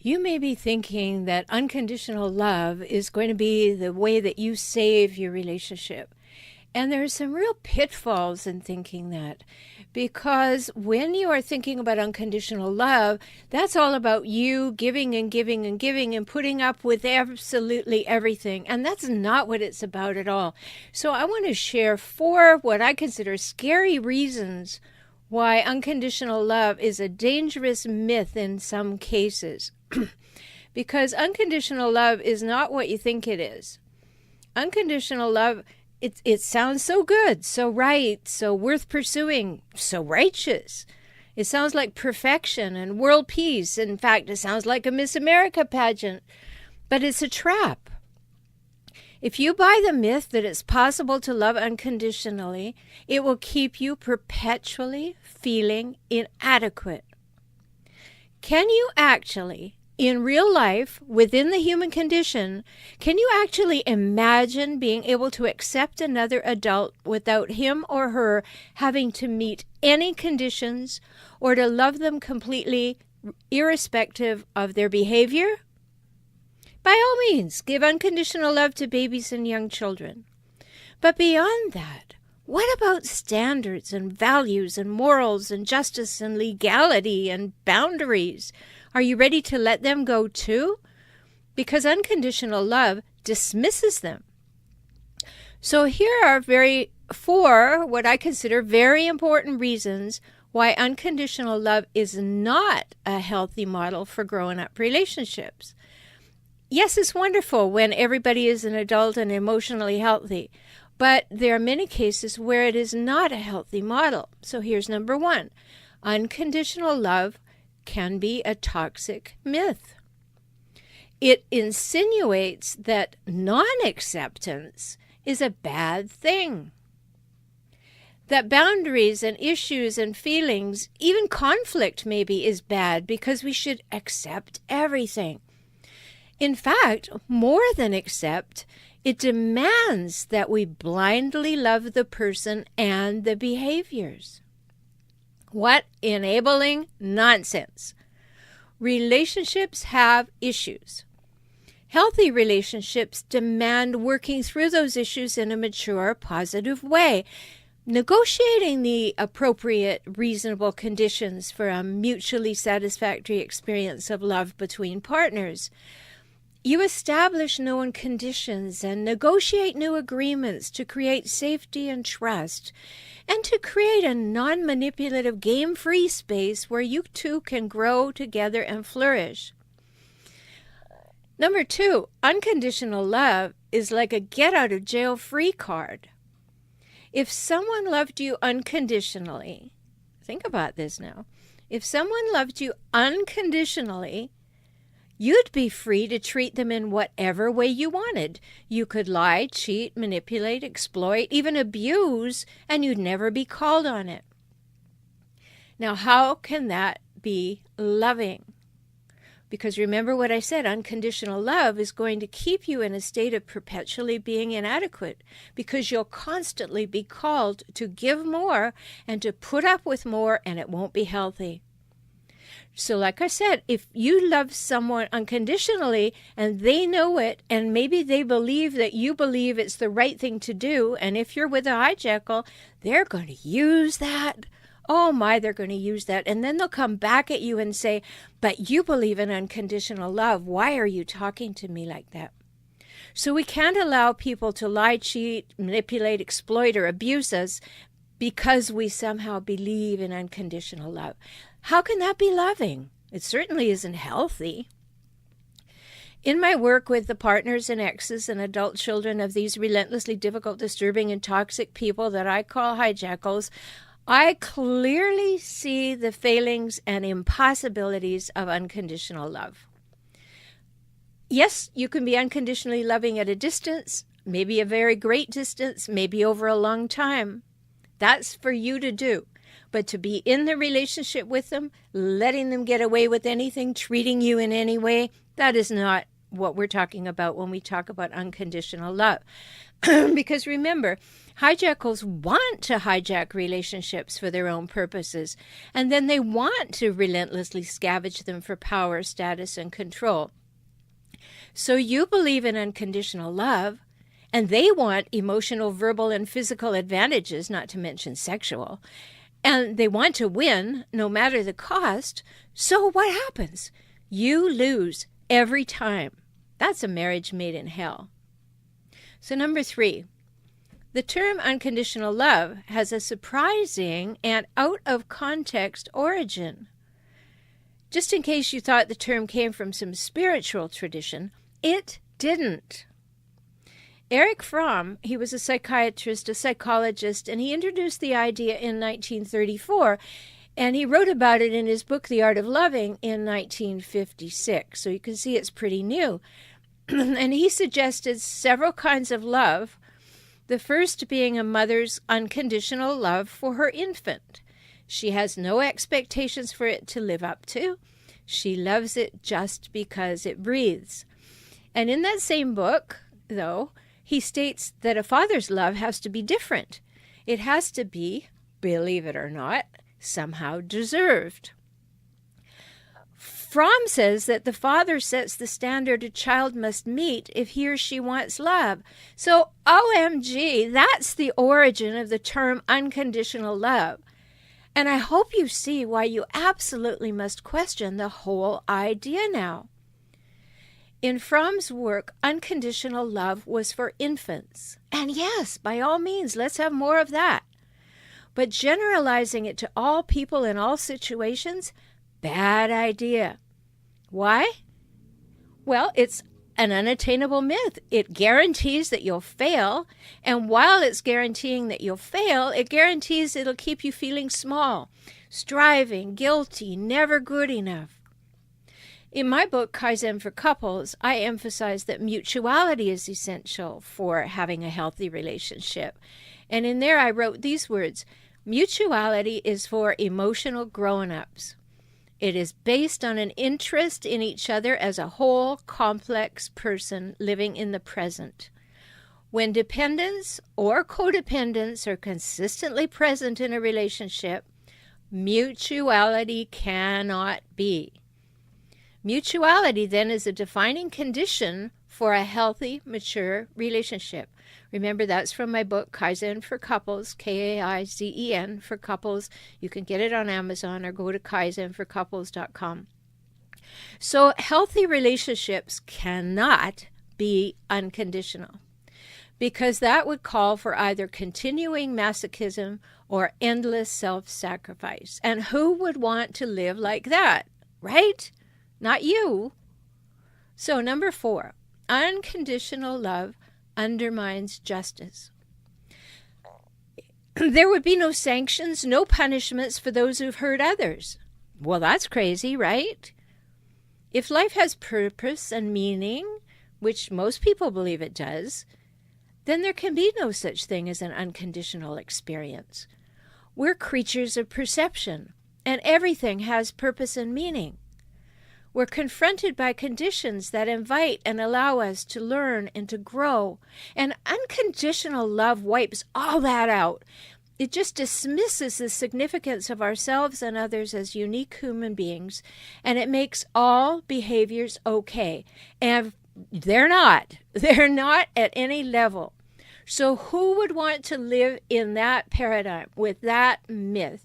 You may be thinking that unconditional love is going to be the way that you save your relationship. And there are some real pitfalls in thinking that, because when you are thinking about unconditional love, that's all about you giving and giving and giving and putting up with absolutely everything. And that's not what it's about at all. So I want to share 4 what I consider scary reasons why unconditional love is a dangerous myth in some cases. Because unconditional love is not what you think it is. Unconditional love, it sounds so good, so right, so worth pursuing, so righteous. It sounds like perfection and world peace. In fact, it sounds like a Miss America pageant. But it's a trap. If you buy the myth that it's possible to love unconditionally, it will keep you perpetually feeling inadequate. Can you actually, in real life, within the human condition, can you actually imagine being able to accept another adult without him or her having to meet any conditions or to love them completely irrespective of their behavior? By all means, give unconditional love to babies and young children. But beyond that, what about standards and values and morals and justice and legality and boundaries? Are you ready to let them go too? Because unconditional love dismisses them. So here are 4 what I consider very important reasons why unconditional love is not a healthy model for growing up relationships. Yes, it's wonderful when everybody is an adult and emotionally healthy, but there are many cases where it is not a healthy model. So here's number 1. Unconditional love can be a toxic myth. It insinuates that non-acceptance is a bad thing. That boundaries and issues and feelings, even conflict maybe, is bad because we should accept everything. In fact, more than accept, it demands that we blindly love the person and the behaviors. What enabling nonsense! Relationships have issues. Healthy relationships demand working through those issues in a mature, positive way, negotiating the appropriate, reasonable conditions for a mutually satisfactory experience of love between partners. You establish known conditions and negotiate new agreements to create safety and trust, and to create a non-manipulative, game-free space where you two can grow together and flourish. Number 2, unconditional love is like a get-out-of-jail-free card. If someone loved you unconditionally, think about this now. If someone loved you unconditionally, you'd be free to treat them in whatever way you wanted. You could lie, cheat, manipulate, exploit, even abuse, and you'd never be called on it. Now, how can that be loving? Because remember what I said, unconditional love is going to keep you in a state of perpetually being inadequate, because you'll constantly be called to give more and to put up with more, and it won't be healthy. So like I said, if you love someone unconditionally and they know it, and maybe they believe that you believe it's the right thing to do, and if you're with a hijackal, they're going to use that. Oh my, they're going to use that. And then they'll come back at you and say, but you believe in unconditional love. Why are you talking to me like that? So we can't allow people to lie, cheat, manipulate, exploit, or abuse us because we somehow believe in unconditional love. How can that be loving? It certainly isn't healthy. In my work with the partners and exes and adult children of these relentlessly difficult, disturbing, and toxic people that I call hijackals, I clearly see the failings and impossibilities of unconditional love. Yes, you can be unconditionally loving at a distance, maybe a very great distance, maybe over a long time. That's for you to do. But to be in the relationship with them, letting them get away with anything, treating you in any way, that is not what we're talking about when we talk about unconditional love. Because remember, hijackals want to hijack relationships for their own purposes, and then they want to relentlessly scavenge them for power, status, and control. So you believe in unconditional love, and they want emotional, verbal, and physical advantages, not to mention sexual. And they want to win no matter the cost. So what happens? You lose every time. That's a marriage made in hell. So number 3, the term unconditional love has a surprising and out of context origin. Just in case you thought the term came from some spiritual tradition, it didn't. Erich Fromm, he was a psychiatrist, a psychologist, and he introduced the idea in 1934, and he wrote about it in his book, The Art of Loving, in 1956. So you can see it's pretty new. And he suggested several kinds of love, the first being a mother's unconditional love for her infant. She has no expectations for it to live up to. She loves it just because it breathes. And in that same book, though, he states that a father's love has to be different. It has to be, believe it or not, somehow deserved. Fromm says that the father sets the standard a child must meet if he or she wants love. So, OMG, that's the origin of the term unconditional love. And I hope you see why you absolutely must question the whole idea now. In Fromm's work, unconditional love was for infants. And yes, by all means, let's have more of that. But generalizing it to all people in all situations, bad idea. Why? Well, it's an unattainable myth. It guarantees that you'll fail, and while it's guaranteeing that you'll fail, it guarantees it'll keep you feeling small, striving, guilty, never good enough. In my book, Kaizen for Couples, I emphasize that mutuality is essential for having a healthy relationship. And in there I wrote these words: mutuality is for emotional grown-ups. It is based on an interest in each other as a whole, complex person living in the present. When dependence or codependence are consistently present in a relationship, mutuality cannot be. Mutuality, then, is a defining condition for a healthy, mature relationship. Remember, that's from my book, Kaizen for Couples, Kaizen for Couples. You can get it on Amazon or go to kaizenforcouples.com. So healthy relationships cannot be unconditional, because that would call for either continuing masochism or endless self-sacrifice. And who would want to live like that, right? Not you. So number 4, unconditional love undermines justice. There would be no sanctions, no punishments for those who've hurt others. Well, that's crazy, right? If life has purpose and meaning, which most people believe it does, then there can be no such thing as an unconditional experience. We're creatures of perception, and everything has purpose and meaning. We're confronted by conditions that invite and allow us to learn and to grow. And unconditional love wipes all that out. It just dismisses the significance of ourselves and others as unique human beings, and it makes all behaviors okay. And they're not. They're not at any level. So who would want to live in that paradigm with that myth?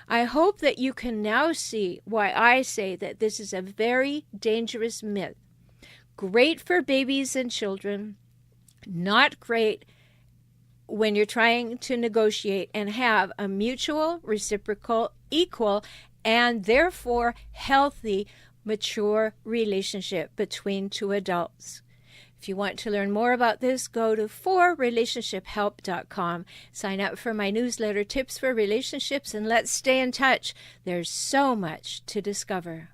I hope that you can now see why I say that this is a very dangerous myth. Great for babies and children, not great when you're trying to negotiate and have a mutual, reciprocal, equal, and therefore healthy, mature relationship between two adults. If you want to learn more about this, go to forrelationshiphelp.com. Sign up for my newsletter, Tips for Relationships, and let's stay in touch. There's so much to discover.